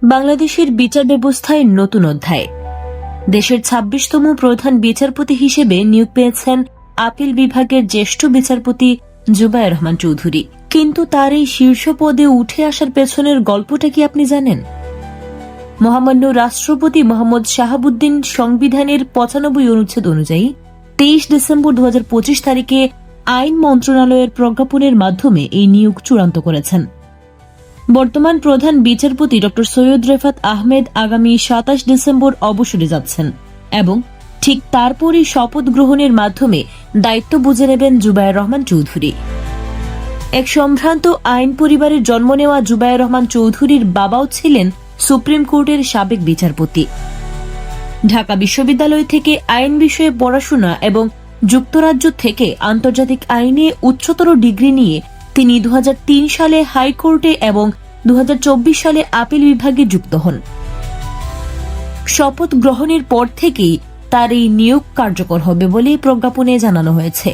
বাংলাদেশের বিচার ব্যবস্থায় নতুন অধ্যায়। দেশের ২৬তম প্রধান বিচারপতি হিসেবে নিয়োগ পেয়েছেন আপিল বিভাগের জ্যেষ্ঠ বিচারপতি জুবায়ের রহমান চৌধুরী। কিন্তু তার এই শীর্ষ পদে উঠে আসার পেছনের গল্পটা কি আপনি জানেন? মহামান্য রাষ্ট্রপতি মোহাম্মদ শাহাবুদ্দিন সংবিধানের ৯৫ অনুচ্ছেদ অনুযায়ী ২৩ ডিসেম্বর ২০২৫ তারিখে আইন মন্ত্রণালয়ের প্রজ্ঞাপনের মাধ্যমে এই নিয়োগ চূড়ান্ত করেছেন। বর্তমান প্রধান বিচারপতি ড সৈয়দ রেফাত আহমেদ আগামী ২৭ ডিসেম্বর অবসরে যাচ্ছেন এবং ঠিক তারপরই শপথ গ্রহণের মাধ্যমে দায়িত্ব বুঝে নেবেন জুবায়ের রহমান চৌধুরী। এক সম্ভ্রান্ত আইন পরিবারের জন্ম নেওয়া জুবায়ের রহমান চৌধুরীর বাবাও ছিলেন সুপ্রিম কোর্টের সাবেক বিচারপতি। ঢাকা বিশ্ববিদ্যালয় থেকে আইন বিষয়ে পড়াশোনা এবং যুক্তরাজ্য থেকে আন্তর্জাতিক আইনে উচ্চতর ডিগ্রি নিয়ে তিনি ২০০৩ সালে হাইকোর্টে এবং ২০২৪ সালে আপিল বিভাগে যুক্ত হন। শপথ গ্রহণের পর থেকেই তার এই নিয়োগ কার্যকর হবে বলে প্রজ্ঞাপনে জানানো হয়েছে।